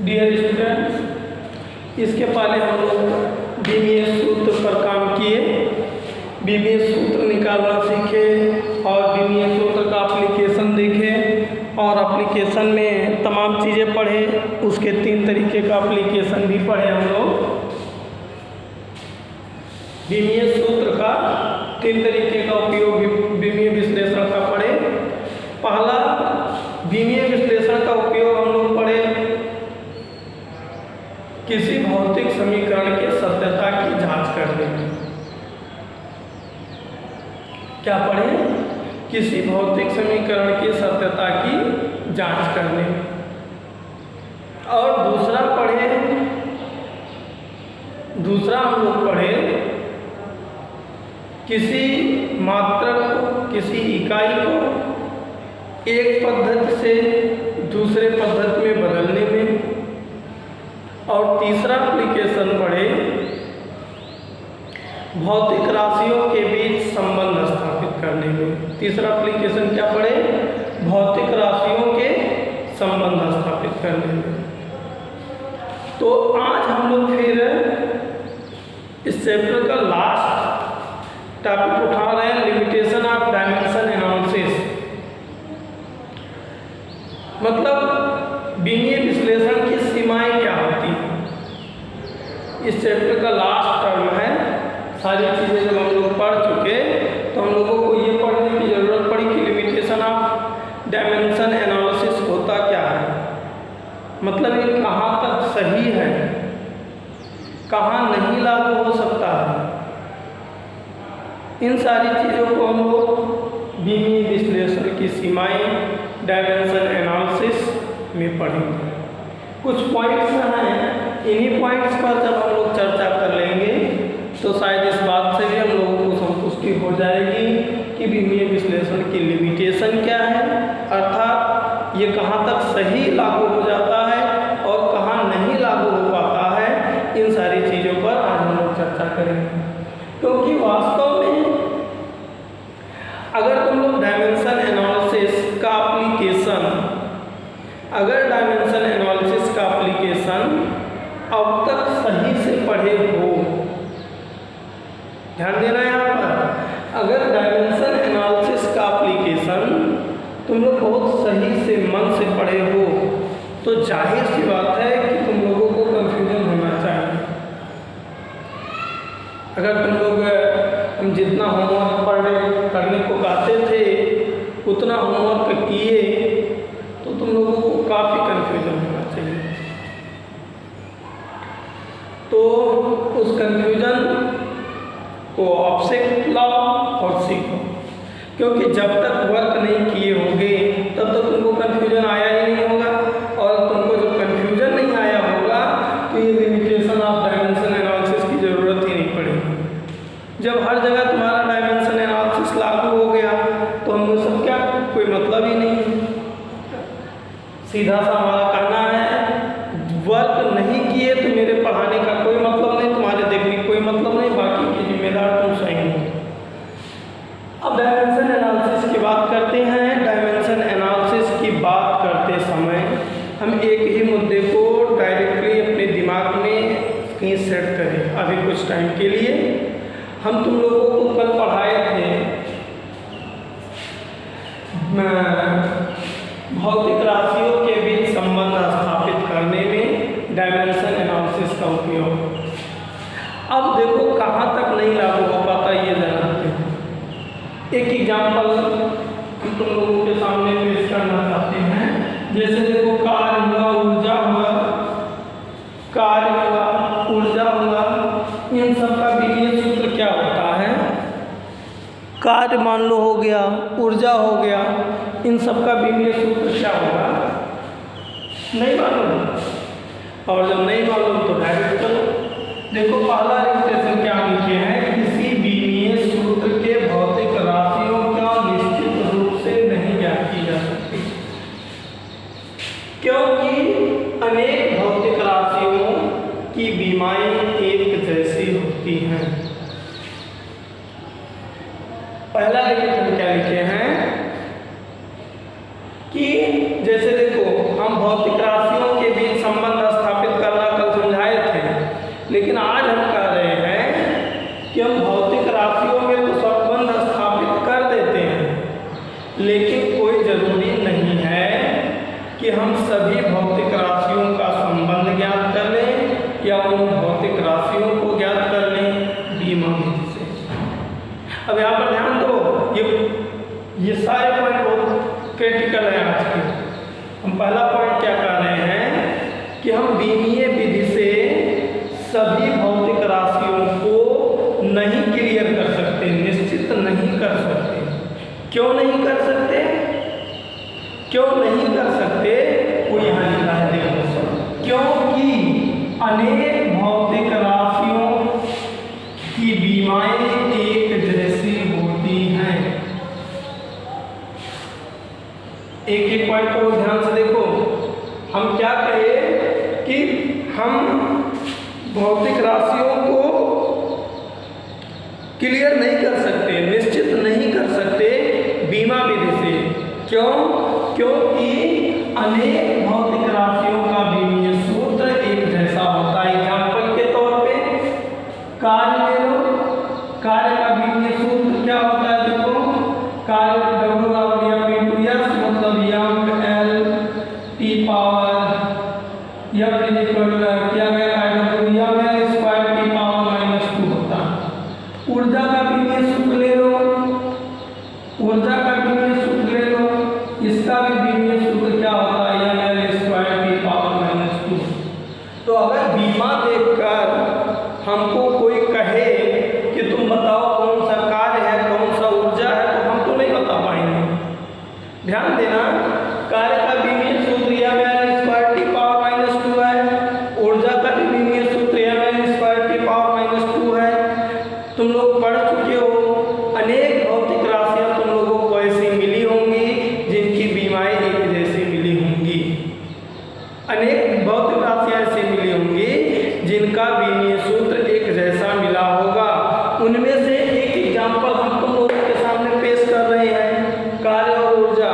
Dear students, इसके पहले हम लोग बीमीय सूत्र पर काम किए, बीमीय सूत्र निकालना सीखे और बीमीय सूत्र का एप्लीकेशन देखे और एप्लीकेशन में तमाम चीज़ें पढ़े। उसके 3 तरीके का एप्लीकेशन भी पढ़े हम लोग। बीमीय सूत्र का 3 तरीके का उपयोग बीमीय विश्लेषण का पढ़े। पहला बीमीय विश्लेषण का उपयोग हम लोग पढ़े किसी भौतिक समीकरण के सत्यता की जांच करने में। क्या पढ़े? किसी भौतिक समीकरण की सत्यता की जांच करने में। और दूसरा हम लोग पढ़े किसी मात्रक को, किसी इकाई को एक पद्धति से दूसरे पद्धति में बदलने में। और तीसरा एप्लीकेशन पढ़े भौतिक राशियों के बीच संबंध स्थापित करने में। तीसरा एप्लीकेशन क्या पढ़े? भौतिक राशियों के संबंध स्थापित करने में। तो आज हम लोग फिर इस चैप्टर का लास्ट टॉपिक उठा रहे हैं, लिमिटेशन ऑफ डायमेंशन एनालिसिस। मतलब बीमीय विश्लेषण की सीमाएं क्या होती हैं। इस चैप्टर का लास्ट टर्म है। सारी चीज़ें जब हम लोग पढ़ चुके तो हम लोगों को ये पढ़ने की ज़रूरत पड़ी कि लिमिटेशन ऑफ डायमेंशन एनालिसिस होता क्या है, मतलब ये कहाँ तक सही है, कहाँ नहीं लागू हो सकता है। इन सारी चीज़ों को हम लोग बीमीय विश्लेषण की सीमाएं डायमेंशन एनालिसिस में पढ़ेंगे। कुछ पॉइंट्स हैं, इन्हीं पॉइंट्स पर जब हम लोग चर्चा कर लेंगे तो शायद इस बात से भी हम लोगों को संतुष्टि हो जाएगी कि बीमीय विश्लेषण की लिमिटेशन क्या है, अर्थात ये कहाँ तक सही लागू हो जाता है और कहाँ नहीं लागू हो पाता है। इन सारी चीज़ों पर आज हम लोग चर्चा करेंगे। क्योंकि वास्तव में अगर तुम लोग डायमेंशन एनालिसिस का एप्लीकेशन अब तक सही से पढ़े हो, ध्यान देना यहाँ पर, अगर डायमेंशन एनालिसिस का एप्लीकेशन तुम लोग बहुत सही से मन से पढ़े हो तो जाहिर सी बात है कि तुम लोगों को कंफ्यूजन होना चाहिए। अगर हम जितना होमवर्क करने को कहते थे उतना होमवर्क किए तो तुम लोगों को काफ़ी कंफ्यूजन होना चाहिए। तो उस कंफ्यूजन को ऑब्जेक्ट लाओ और सीखो, क्योंकि जब तक वर्क नहीं किए होंगे तब तक तुमको कंफ्यूजन आया ही नहीं होगा। और तुमको जब कंफ्यूजन नहीं आया होगा तो ये लिमिटेशन ऑफ डायमेंशन एनालिसिस की ज़रूरत ही नहीं पड़ेगी। जब हर जगह तुम्हारा डायमेंशन एनालिसिस लागू हो गया तो हम सब क्या, कोई मतलब ही नहीं है। सीधा सा हमारा कहना है वर्क नहीं किए तो मेरे पढ़ाने का कोई मतलब नहीं, तुम्हारे देखने का कोई मतलब नहीं, बाकी की जिम्मेदार तुम स्वयं हो। अब डायमेंशन एनालिसिस की बात करते हैं। डायमेंशन एनालिसिस की बात करते समय हम एक ही मुद्दे को डायरेक्टली अपने दिमाग में कहीं सेट करें। अभी कुछ टाइम के लिए हम तुम लोगों को कल पढ़ाए थे भौतिक राशियों के बीच संबंध स्थापित करने में डायमेंशन एनालिसिस का उपयोग। अब देखो कहाँ तक नहीं लागू हो पाता ये जानते हैं। एक एग्जाम्पल हम तुम लोगों के सामने पेश करना चाहते हैं। जैसे देखो कार्य हुआ, ऊर्जा हुआ, कार्य हुआ, ऊर्जा हुआ, इन सब का बीमीय सूत्र क्या होता है? कार्य मान लो हो गया, ऊर्जा हो गया, इन सब का बीमीय सूत्र क्या होगा? नहीं मालूम। और जब नहीं मालूम तो डायरेक्ट चलो। देखो पहला लिमिटेशन क्या लिखे हैं, किसी बीमीय सूत्र के भौतिक राशियों का निश्चित रूप से नहीं ज्ञात की जा सकती, क्योंकि अनेक भौतिक राशियों की बीमाएं एक जैसी होती हैं। पहला लिमिटेशन क्या लिखे हैं कि जैसे देखो हम भौतिक राशियों के बीच संबंध अब यहाँ पर ध्यान दो, ये सारे पॉइंट बहुत क्रिटिकल है आज के। हम पहला पॉइंट क्या कर रहे हैं कि हम बीमीय विधि से सभी भौतिक राशियों को नहीं क्लियर कर सकते, निश्चित नहीं कर सकते। क्यों नहीं कर सकते? क्यों नहीं कर सकते वो यहाँ लिखा है, देखो। क्योंकि अनेक भौतिक राशियों की बीमाएं एक जैसी होती हैं। एक एक पॉइंट को ध्यान से देखो। हम क्या कहे कि हम भौतिक राशियों को क्लियर नहीं कर सकते, निश्चित नहीं कर सकते बीमा विधि से। क्यों? क्योंकि अनेक भौतिक राशियों का बीमीय सूत्र एक जैसा होता है। एग्जाम्पल के तौर पे कार्य ले लो, कार्य का बीमीय सूत्र क्या होता है? देखो, कार्य W बराबर m into s, मतलब m l t power f क्या गया m l square t power -2 होता है। ऊर्जा का बीमीय सूत्र ले लो, ऊर्जा का बीमीय सूत्र ले लो, इसका भी बीमीय सूत्र क्या होता है? m l square t power -2। तो अगर बीमा देखकर हमको कोई कहे कि तुम बताओ कौन सा कार्य है, कौन सा ऊर्जा है, तो हम तो नहीं बता पाएंगे। ध्यान देना, कार्य का बीमीय सूत्र m l square t power -2 है, ऊर्जा का भी बीमीय सूत्र m l square t power -2 है। तुम लोग पढ़ चुके हो, अनेक भौतिक राशियां तुम लोगों को ऐसी मिली होंगी जिनकी बीमाएं एक जैसी मिली होंगी। अनेक भौतिक राशियां ऐसी मिली होंगी जिनका बीमीय सूत्र एक जैसा मिला होगा। उनमें से एक एग्जाम्पल हम तुम लोगों के सामने पेश कर रहे हैं, कार्य और ऊर्जा।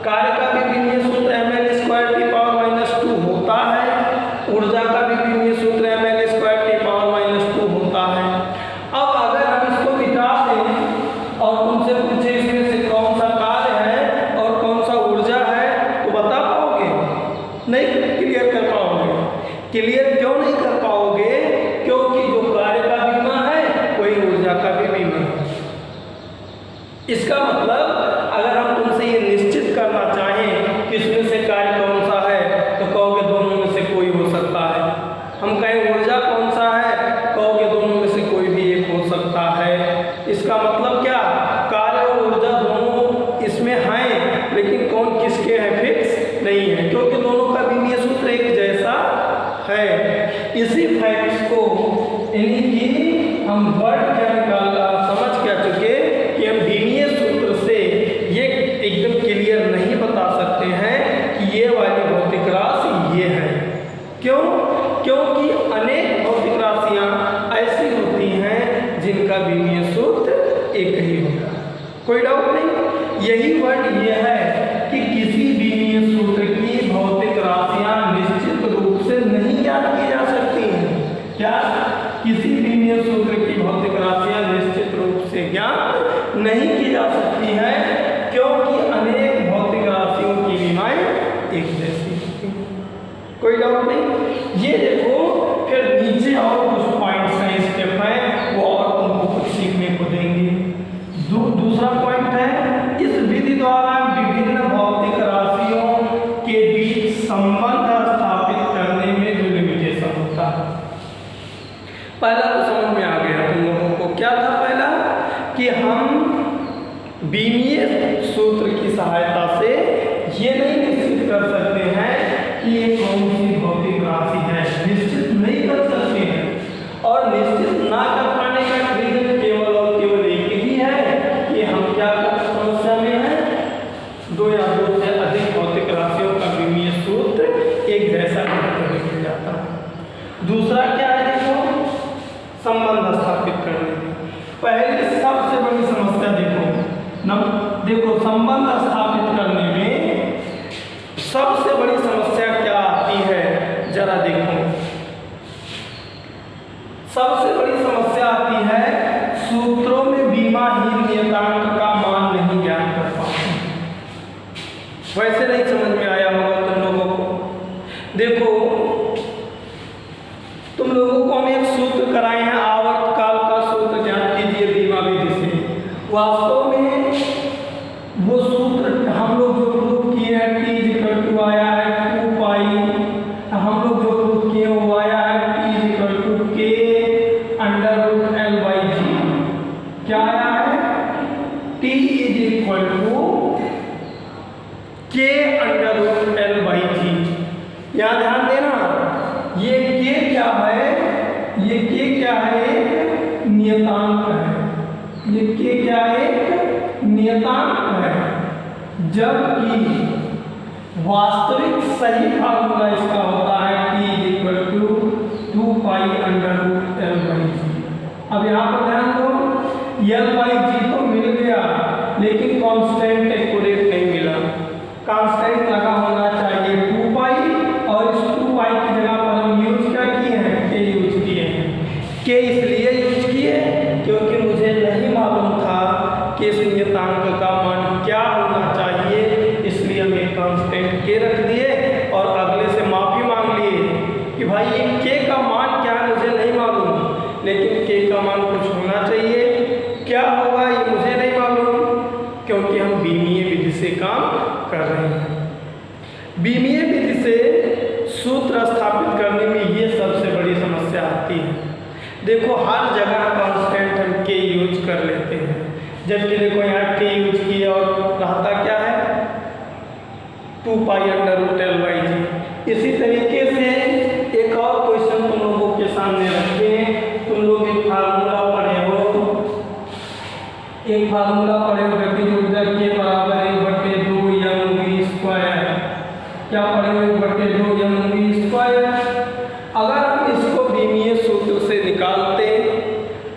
कार्य का भी बीमीय सूत्र m l square t power -2 होता है, ऊर्जा का भी बीमीय सूत्र m l square t power -2 होता है। अब अगर हम इसको मिटा दें और तुमसे पूछे इसमें से कौन सा कार्य है और कौन सा ऊर्जा है, तो बता पाओगे? नहीं क्लियर कर पाओगे। क्लियर क्यों नहीं कर पाओगे? क्योंकि जो कार्य का बीमा है वही ऊर्जा का भी बीमा है। इसका मतलब अगर हम तुमसे ये निश्चित करना चाहें कि इसमें से कार्य कौन सा है, तो कहोगे दोनों में से कोई हो सकता है। हम कहें ऊर्जा कौन सा है, कहोगे दोनों में से कोई भी एक हो सकता है। इसका मतलब क्या? कार्य और ऊर्जा दोनों इसमें हैं, लेकिन कौन किसके हैं फिक्स नहीं है, क्योंकि दोनों का बीमीय सूत्र एक जैसा है। इसी फैक्ट्स को यानी कि हम वर्ड क्या निकाला समझ क्या चुके कि हम बीमीय सूत्र से ये एकदम क्लियर नहीं बता सकते हैं कि ये वाली भौतिक राशि ये है। क्यों? क्योंकि अनेक भौतिक राशियां ऐसी होती हैं जिनका बीमीय सूत्र एक ही होता है। कोई डाउट नहीं। यही वर्ड ये है कि किसी बीमीय सूत्र की भौतिक राशियां निश्चित रूप से नहीं ज्ञात की जा सकती हैं। क्या? किसी बीमीय सूत्र की भौतिक राशियां निश्चित रूप से ज्ञात नहीं की जा सकती हैं, क्योंकि अनेक भौतिक राशियों की बीमाएं एक जैसी होती हैं। कोई डाउट नहीं। ये देखो, फिर नीचे और कुछ पॉइंट्स हैं, स्टेप हैं, वो और तुमको कुछ सीखने को देंगे। दूसरा पॉइंट है, इस विधि द्वारा विभिन्न भौतिक राशियों के बीच संबंध स्थापित करने में जो लिमिटेशन होता है। पहला तो समझ में आ गया तुम लोगों को। क्या था पहला? कि हम बीमीय सूत्र की सहायता से ये नहीं निश्चित कर सकते हैं कि ये कौन सी भौतिक राशि है, निश्चित नहीं कर सकते हैं। और निश्चित ना कर पाने का रीजन केवल और केवल एक ही है कि हम क्या समस्या में हैं, दो या दो से अधिक भौतिक राशियों का बीमीय सूत्र एक जैसा निकल जाता है। दूसरा क्या है? देखो, संबंध स्थापित करने में पहले सबसे बड़ी समस्या देखो संबंध स्थापित करने में सबसे बड़ी समस्या क्या आती है, जरा देखो। सबसे बड़ी समस्या आती है सूत्रों में बीमाहीन नियतांक का मान नहीं ज्ञात कर पाते। वैसे नहीं समझ में आया होगा तुम लोगों को। देखो, तुम लोगों को हम एक सूत्र कराए हैं, आवर्त काल का सूत्र ज्ञात कीजिए बीमा विधि से। वास्तव में वो सूत्र हम लोग जो प्रूव किए हैं T इक्वल टू आया है 2 पाई, हम लोग जो प्रूव किए वो आया है T equal to K under root L by g. क्या आया है? T is equal to K under root L by g. यहाँ ध्यान देना, ये K क्या है? ये K क्या है? एक नियतांक है। ये K क्या है? एक नियतांक है, जबकि वास्तविक सही फार्मूला इसका होता है T equal to 2 pi under root L by g. अब यहाँ पर ध्यान दो, L बाई जी तो मिल गया, लेकिन कांस्टेंट एक्यूरेट नहीं मिला। कांस्टेंट लगा होना चाहिए 2 पाई, और इस 2 पाई की जगह पर हम यूज क्या किए हैं? K यूज किए हैं। K इसलिए यूज किए क्योंकि मुझे नहीं मालूम था कि इस नियतांक का मान क्या होना चाहिए, इसलिए हम एक कांस्टेंट K रख दिए और अगले से माफी मांग लिए कि भाई ये K का मान क्या है मुझे नहीं मालूम, लेकिन K का मान कुछ होना चाहिए। क्या होगा ये मुझे नहीं मालूम, क्योंकि हम बीमीय विधि से काम कर रहे हैं। बीमीय विधि से सूत्र स्थापित करने में ये सबसे बड़ी समस्या आती है। देखो हर जगह कांस्टेंट हम K यूज कर लेते हैं, जबकि देखो यहाँ K यूज किया और रहता क्या है? 2 pi under root L by g. इसी तरीके से एक और क्वेश्चन तुम लोगों के सामने रखते हैं। तुम लोग एक फार्मूला पढ़े हो, गतिज ऊर्जा के बराबर 1/2 mv स्क्वायर। क्या पढ़े हो? 1/2 mv स्क्वायर। अगर हम इसको बीमीय सूत्र से निकालते,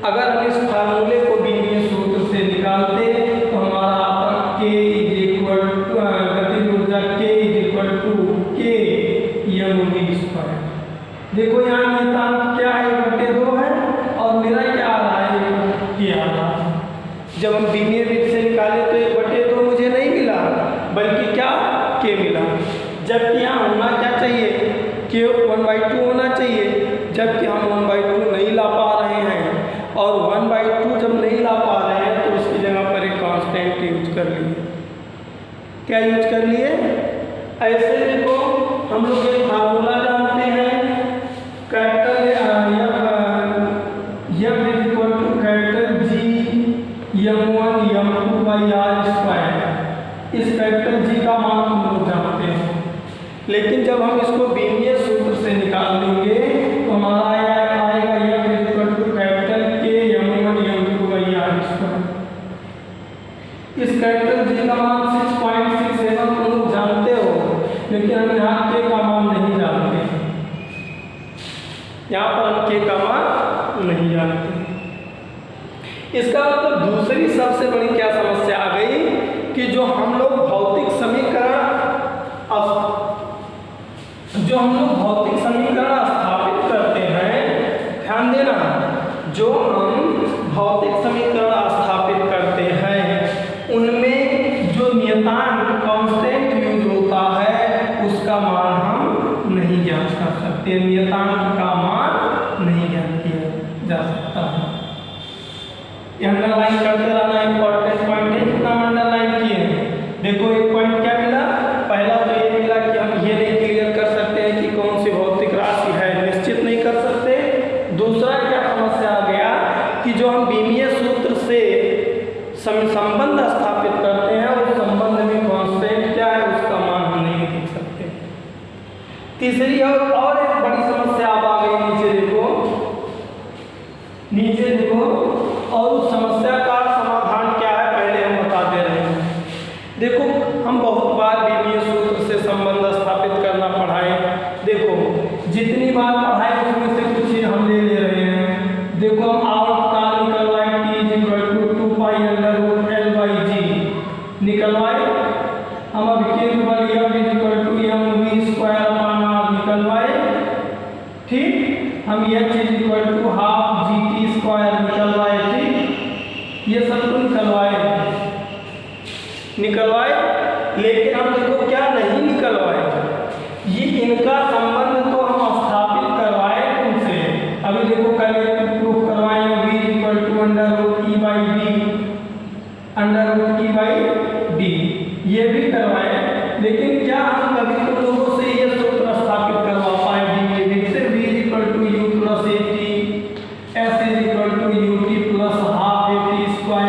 अगर हम इस फार्मूले को बीमीय सूत्र से निकालते तो हमारा आता K इज इक्वल टू गतिज ऊर्जा K is equal to K mv square. देखो यहाँ नियतांक क्या है? 1/2 है, और मेरा क्या आ रहा है? K आ रहा है। जब हम बीमीय विधि से निकाले तो 1/2 मुझे नहीं मिला, बल्कि क्या? K मिला। जबकि यहाँ होना क्या चाहिए? K 1/2 होना चाहिए, जबकि हम 1/2 नहीं ला पा रहे हैं, और 1/2 जब नहीं ला पा रहे हैं तो उसकी जगह पर एक कांस्टेंट यूज कर लिए। क्या यूज कर लिए? ऐसे देखो हम लोग एक फार्मूला जानते हैं, capital F is equal to capital G m1 m2 by r square. इस कैपिटल G का मान हम लोग जानते हैं, लेकिन जब हम इसको बीमीय सूत्र से निकाल देंगे तो हमारा आएगा F is equal to capital K m1 m2 by r square. इस कैपिटल G का मान 6.67 तुम लोग जानते हो, लेकिन हम यहाँ K का मान नहीं जानते। यहाँ पर हम K का मान नहीं जानते। इसका मतलब दूसरी सबसे बड़ी क्या समस्या आ गई कि जो हम लोग भौतिक समीकरण स्थापित करते हैं, ध्यान देना, जो हम भौतिक समीकरण स्थापित करते हैं उनमें जो नियतांक कांस्टेंट यूज होता है उसका मान हम नहीं ज्ञात कर सकते। नियतांक का मान नहीं ज्ञात किया जा सकता है। अंडरलाइन करते रहना इंपॉर्टेंट पॉइंट है। कितना अंडरलाइन किए? देखो एक पॉइंट क्या मिला? पहला तो ये मिला कि हम ये नहीं क्लियर कर सकते हैं कि कौन सी भौतिक राशि है, निश्चित नहीं कर सकते। दूसरा क्या समस्या आ गया कि जो हम बीमीय सूत्र से संबंध स्थापित करते हैं उस संबंध में कांस्टेंट क्या है उसका मान हम नहीं देख सकते। तीसरी और एक बड़ी समस्या अब आ गई, नीचे देखो, और उस समस्या का समाधान क्या है पहले हम बता दे रहे हैं। देखो हम बहुत बार बीमीय सूत्र से संबंध स्थापित करना पढ़ाए, देखो जितनी बार पढ़ाए उसमें से कुछ ही हम ले रहे हैं। देखो हम आवर्त काल निकलवाए T is equal to 2 pi under root L by g निकलवाए। हम अब K बल F is equal to mv square upon r निकलवाए। ठीक, हम H is equal to half GT square निकलवाए। ठीक, ये सब तो निकलवाए, लेकिन हम देखो क्या नहीं निकलवाए, ये इनका संबंध तो हम स्थापित करवाए तुमसे। अभी देखो कल प्रूफ करवाए v equal to under root E by d, √e/d ये भी करवाए, लेकिन क्या हम कभी तो लोगों से ये सूत्र स्थापित करवा पाए बीमीए से v = u + at s = ut + ½ at²?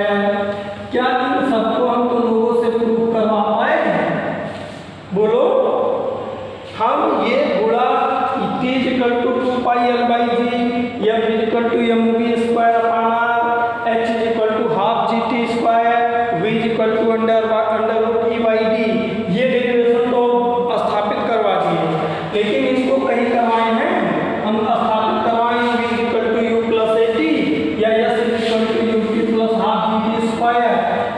क्या इन सबको हम तो लोगों से प्रूव करवा पाए हैं? बोलो। हम ये गुणा t = 2πl/g, f = mv²/r, h = ½ gt², v = √e/d ये डेरिवेशन तो स्थापित करवा दिए, लेकिन इनको कहीं करवाए हैं हम स्थापित करवाए v = u + at या s = ut + ½ gt²।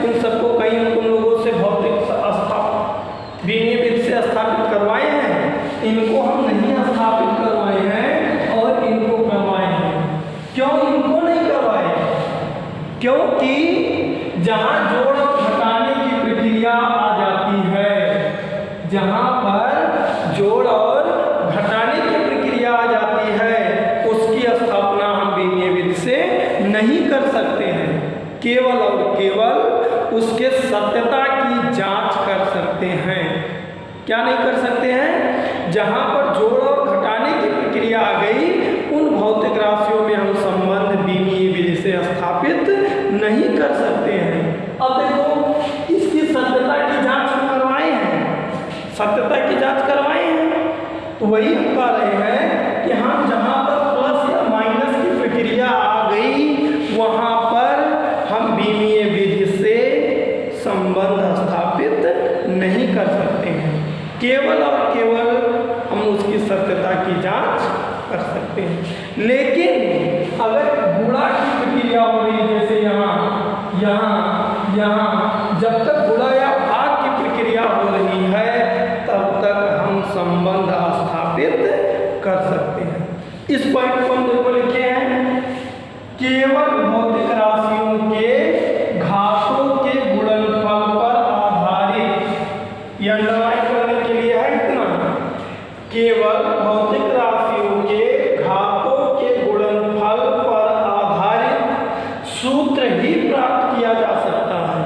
इन सबको कहीं हम तुम लोगों से भौतिक बीमीय विधि से स्थापित करवाए हैं, इनको हम नहीं स्थापित करवाए हैं और इनको करवाए हैं। क्यों इनको नहीं करवाए? क्योंकि जहां जोड़ और घटाने की प्रक्रिया आ जाती है, जहां पर जोड़ और घटाने की प्रक्रिया आ जाती है, उसकी स्थापना हम बीमीय विधि से नहीं कर सकते हैं। केवल और केवल उसके सत्यता की जांच कर सकते हैं। क्या नहीं कर सकते हैं? जहां पर जोड़ और घटाने की प्रक्रिया आ गई, उन भौतिक राशियों में हम संबंध बीमीय विधि से स्थापित नहीं कर सकते हैं। अब देखो, इसकी सत्यता की जांच हम करवाए हैं, सत्यता की जांच करवाए हैं, तो वही हम कह रहे हैं कि हम जहां पर प्लस या माइनस की प्रक्रिया आ गई, वहां पर हम बीमीय विधि से संबंध स्थापित नहीं कर सकते हैं। केवल और केवल हम उसकी सत्यता की जांच कर सकते हैं। लेकिन अगर गुणा की प्रक्रिया हो रही, जैसे यहाँ यहाँ यहाँ, जब तक गुणा या भाग की प्रक्रिया हो रही है, तब तक हम संबंध स्थापित कर सकते हैं। इस पॉइंट को हम देखो लिखे हैं, केवल भौतिक राशियों के घातों के गुणनफल पर आधारित, यह अंडरलाइन करने के लिए है इतना, केवल भौतिक राशियों के घातों के गुणनफल पर आधारित सूत्र ही प्राप्त किया जा सकता है।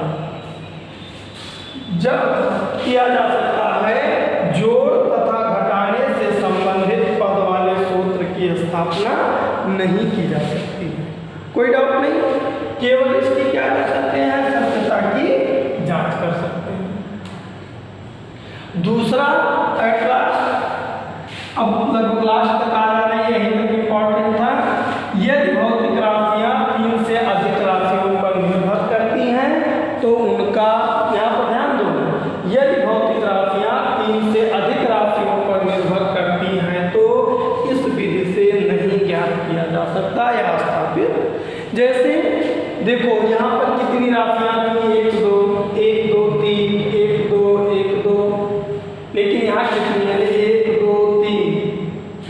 जब किया जा सकता है जोड़ तथा घटाने से संबंधित पद वाले सूत्र की स्थापना नहीं की जा सकती है। कोई डाउट नहीं, केवल इसकी क्या कर सकते हैं? सत्यता की जांच कर सकते हैं। दूसरा एट लास्ट, अब लगभग लास्ट तक आ रहा है, यही तक इम्पोर्टेंट था। यदि भौतिक राशियां 3 से अधिक राशियों पर निर्भर करती हैं तो उनका, यहाँ पर ध्यान दो, यदि भौतिक राशियां 3 से अधिक राशियों पर निर्भर करती हैं तो इस विधि से नहीं ज्ञात किया जा सकता या स्थापित। जैसे देखो, यहाँ पर कितनी राशियां थी? 1 2 1 2 3 1 2 1 2, लेकिन यहाँ कितनी है? 1 2 3,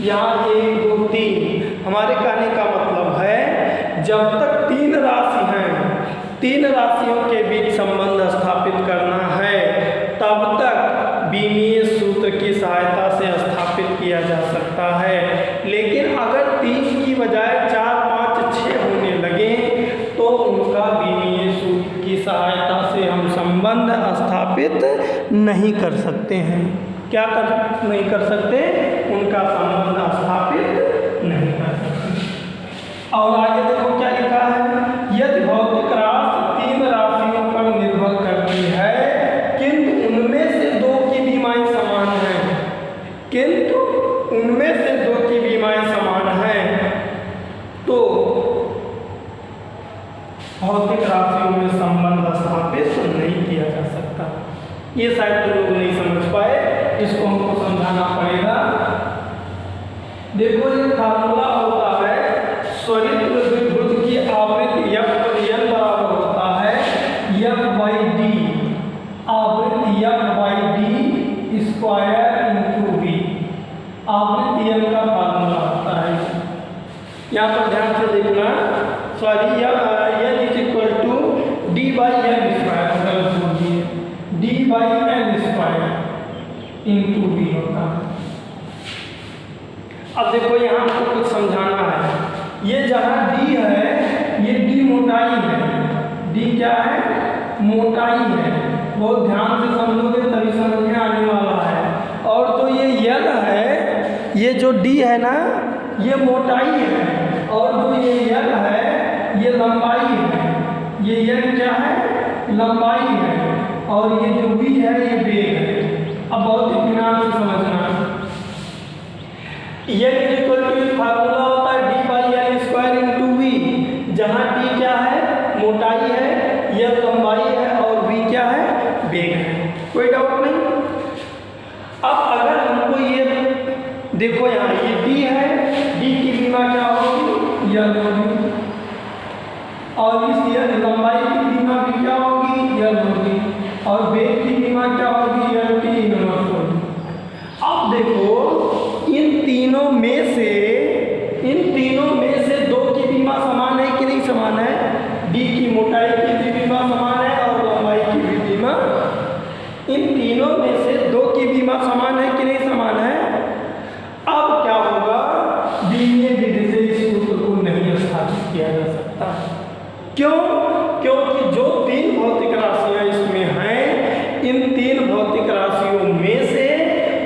यहाँ 1 2 3। हमारे कहने का मतलब है जब तक 3 राशि हैं, 3 राशियों के बीच संबंध स्थापित करना है, तब तक बीमीय सूत्र की सहायता से स्थापित किया जा सकता है। लेकिन अगर 3 की बजाय 4 5 6 होने लगे तो उनका बीमीय सूत्र की सहायता से हम संबंध स्थापित नहीं कर सकते हैं। क्या नहीं कर सकते? उनका संबंध स्थापित नहीं कर सकते। और आगे देखो क्या लिखा है, यदि भौतिक राशि 3 राशियों पर निर्भर करती है किंतु उनमें से 2 की बीमाएं समान हैं, किंतु उनमें से 2 की बीमाएं समान हैं, तो भौतिक राशियों में संबंध स्थापित नहीं किया जा सकता। ये शायद तो लोग नहीं समझ पाए, इसको हमको समझाना पड़ेगा। देखो, ये फार्मूला होता है स्वरित्र द्विभुज की आवृत्ति f पर n बराबर होता है f/d, आवृत्ति f/d स्क्वायर इंटू v, आवृत्ति n का फार्मूला होता है। यहाँ पर ध्यान से देखना, सॉरी, n = d/n स्क्वायर, गलत बोल दिए, d/n स्क्वायर इंटू v होता है। अब देखो, यहाँ हमको कुछ समझाना है। ये जहाँ d है, ये d मोटाई है, d क्या है? मोटाई है। बहुत ध्यान से समझोगे तभी समझ में आने वाला है। और जो ये यल है, ये जो डी है ना, ये मोटाई है, और जो ये यल है ये लंबाई है। ये यल क्या है? लंबाई है, और ये जो वी है ये वेग है। अब बहुत इत्मीनान से समझना। Y is equal to formula होता है D by L square into V, जहाँ डी क्या है? मोटाई है, यल लंबाई है, और वी क्या है? वेग है। कोई डाउट नहीं? अब अगर हमको ये देखो, यहाँ ये डी है, डी की बीमा क्या होगी? यल होगी, और इस लंबाई की बीमा भी क्या होगी? यल होगी, और वेग की बीमा क्या होगी? यल टी इनवर्स होगी। अब देखो इन तीनों में से दो की बीमा समान है कि नहीं समान है? डी की मोटाई की भी बीमा समान है, और लंबाई की भी बीमा। इन तीनों में से दो की बीमा समान है कि नहीं समान है? अब क्या होगा? बीमीय विधि से इस सूत्र को नहीं स्थापित किया जा सकता। क्यों? क्योंकि जो तीन भौतिक राशियां इसमें हैं, इन तीन भौतिक राशियों में से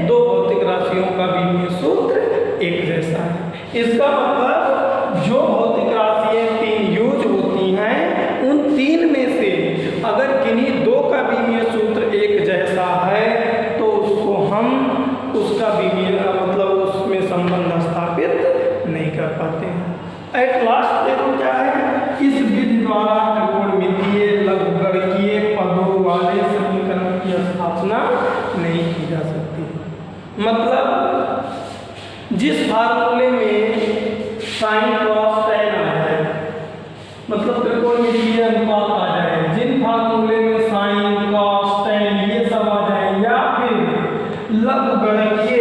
दो भौतिक राशियों का बीमीय सूत्र एक जैसा है। इसका मतलब जो भौतिक राशियां तीन यूज होती हैं, उन तीन में से अगर किन्हीं दो का बीमीय सूत्र एक जैसा है तो उसको हम उसका बीमीय मतलब उसमें संबंध स्थापित नहीं कर पाते हैं। एट लास्ट देखो क्या है? इस विधि द्वारा त्रिकोणमितीय लघुगणकीय पदों वाले समीकरण की स्थापना नहीं की जा सकती। मतलब जिस फार्मूले में साइन कॉस टैन आ जाए, मतलब त्रिकोणमितीय अनुपात आ जाए, जिन फार्मूले में साइन कॉस टैन ये सब आ जाए, या फिर लघुगणकीय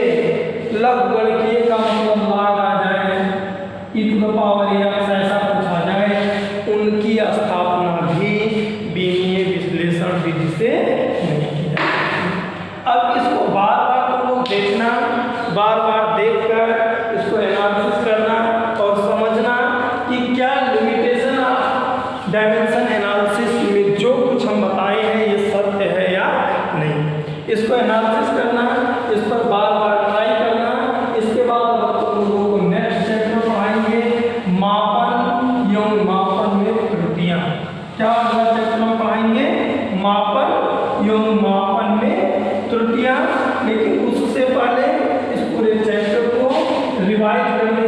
का मतलब लाग आ जाए, e⁻x ऐसा कुछ आ जाए, उनकी स्थापना भी बीमीय विश्लेषण विधि से नहीं की जा सकती। अब इसको बार बार तुम लोग देखना, बार बार देखकर इसको एनालिसिस करना और समझना कि क्या लिमिटेशन ऑफ डायमेंशन एनालिसिस में जो कुछ हम बताए हैं ये सत्य है या नहीं। इसको एनालिसिस करना, इस पर बार बार ट्राई करना। इसके बाद हम तुम लोगों को नेक्स्ट चैप्टर पढ़ाएंगे मापन एवं मापन में त्रुटियां। क्या अगला चैप्टर हम पढ़ाएंगे? मापन एवं मापन में त्रुटियां। लेकिन उससे पहले इस पूरे चैप्टर को रिवाइज करने